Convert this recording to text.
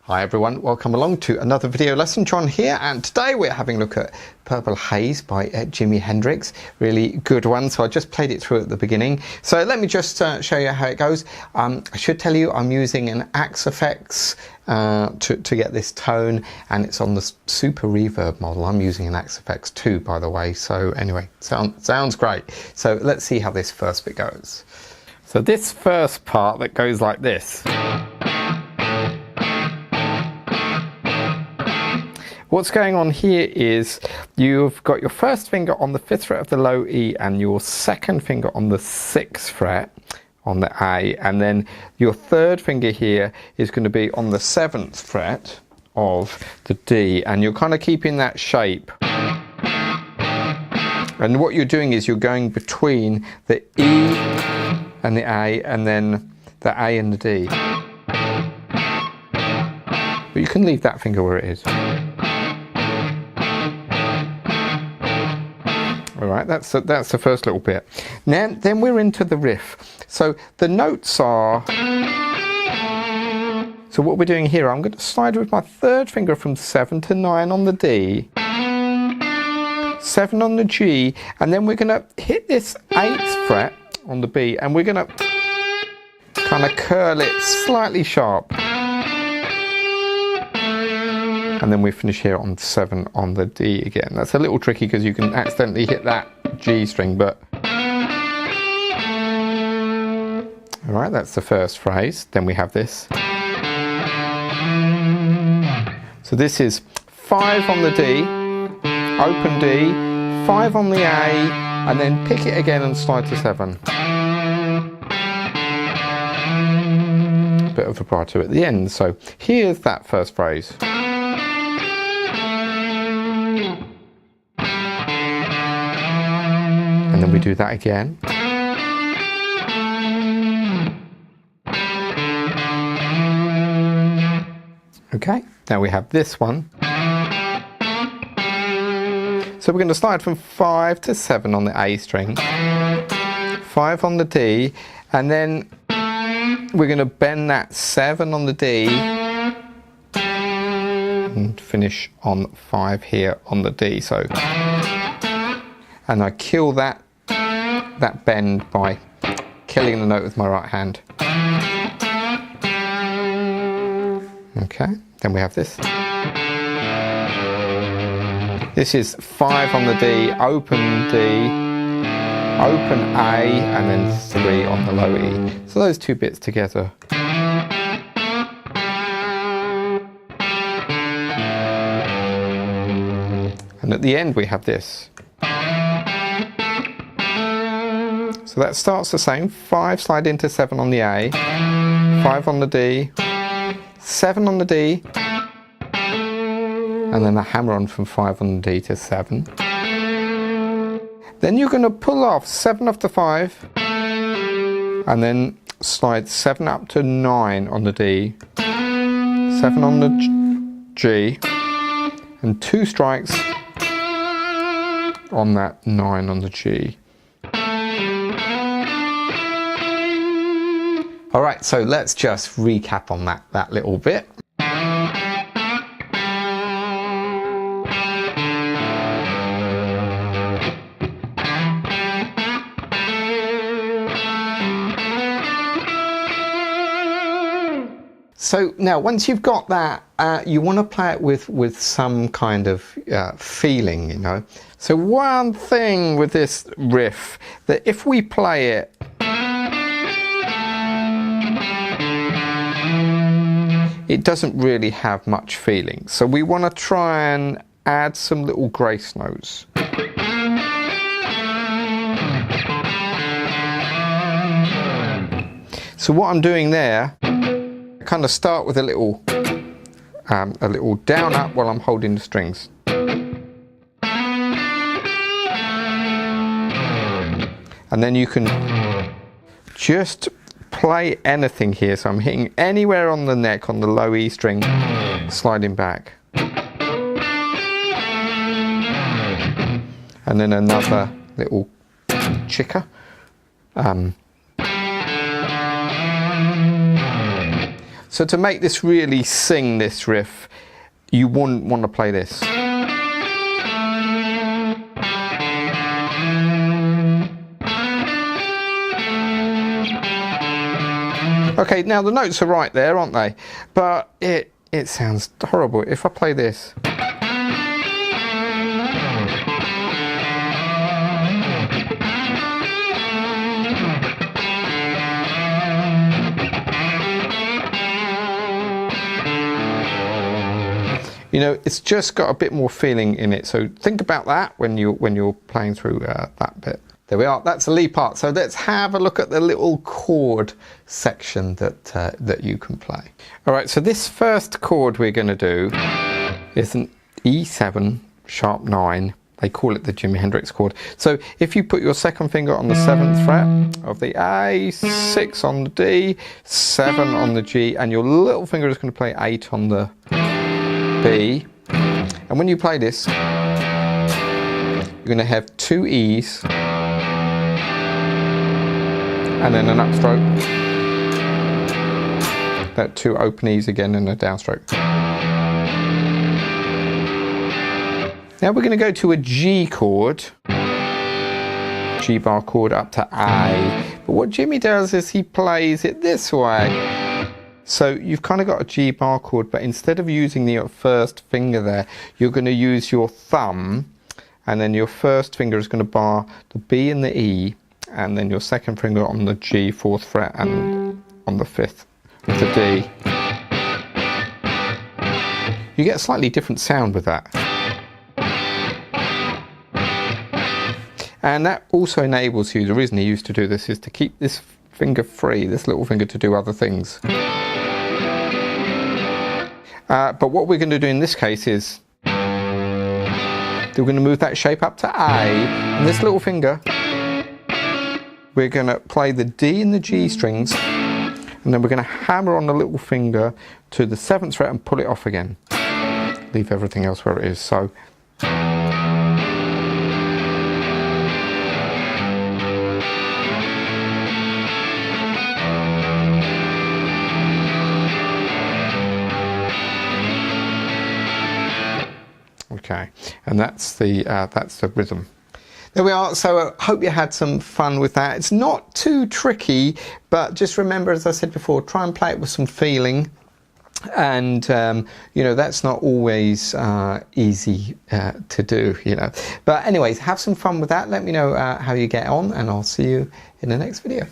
Hi everyone, welcome along to another video lesson. John here, and today we're having a look at Purple Haze by Jimi Hendrix. Really good one, so I just played it through at the beginning. So let me just show you how it goes. I should tell you I'm using an Axe Effects to get this tone, and it's on the Super Reverb model. I'm using an Axe Effects 2, by the way, so anyway, sounds great. So let's see how this first bit goes. So this first part that goes like this. What's going on here is you've got your first finger on the 5th fret of the low E and your second finger on the 6th fret on the A, and then your third finger here is going to be on the 7th fret of the D, and you're kind of keeping that shape. And what you're doing is you're going between the E and the A, and then the A and the D. But you can leave that finger where it is. Alright, that's the first little bit. Now, then we're into the riff. So the notes are... So what we're doing here, I'm going to slide with my third finger from 7 to 9 on the D, 7 on the G, and then we're going to hit this 8th fret on the B, and we're going to kind of curl it slightly sharp. And then we finish here on 7 on the D again. That's a little tricky because you can accidentally hit that G string, but... Alright, that's the first phrase. Then we have this. So this is 5 on the D, open D, 5 on the A, and then pick it again and slide to 7. Bit of vibrato at the end. So here's that first phrase. And then we do that again. Okay, now we have this one. So we're going to slide from 5 to 7 on the A string, 5 on the D, and then we're going to bend that 7 on the D and finish on 5 here on the D. So, and I kill that bend by killing the note with my right hand. Okay, then we have this. This is 5 on the D, open D, open A, and then 3 on the low E. So those two bits together. And at the end we have this. So that starts the same, 5 slide into 7 on the A, 5 on the D, 7 on the D, and then a hammer on from 5 on the D to 7. Then you're going to pull off 7 off the 5, and then slide 7 up to 9 on the D, 7 on the G, and 2 strikes on that 9 on the G. Alright, so let's just recap on that little bit. So now, once you've got that, you want to play it with some kind of feeling, you know. So one thing with this riff, that if we play it, it doesn't really have much feeling. So we want to try and add some little grace notes. So what I'm doing there, I kind of start with a little down up while I'm holding the strings. And then you can just play anything here. So I'm hitting anywhere on the neck on the low E string, sliding back. And then another little chicker. So to make this really sing this riff, you wouldn't want to play this. Okay, now the notes are right there, aren't they? But it sounds horrible. If I play this. You know, it's just got a bit more feeling in it. So think about that when you're playing through that bit. There we are. That's the lead part. So let's have a look at the little chord section that you can play. All right. So this first chord we're going to do is an E7 sharp 9. They call it the Jimi Hendrix chord. So if you put your second finger on the 7th fret of the A, 6 on the D, 7 on the G, and your little finger is going to play 8 on the B, and when you play this, you're going to have 2 E's and then an upstroke, that 2 open E's again and a downstroke. Now we're going to go to a G chord, G bar chord up to A, but what Jimmy does is he plays it this way. So you've kind of got a G bar chord, but instead of using your first finger there, you're going to use your thumb, and then your first finger is going to bar the B and the E, and then your second finger on the G 4th fret and on the 5th with the D. You get a slightly different sound with that. And that also enables you, the reason he used to do this is to keep this finger free, this little finger, to do other things. But what we're going to do in this case is we're going to move that shape up to A, and this little finger, we're going to play the D and the G strings, and then we're going to hammer on the little finger to the 7th fret and pull it off again. Leave everything else where it is. So. Okay, and that's the rhythm. There we are. So I hope you had some fun with that. It's not too tricky, but just remember, as I said before, try and play it with some feeling. And you know, that's not always easy to do, you know. But anyways, have some fun with that. Let me know how you get on, and I'll see you in the next video.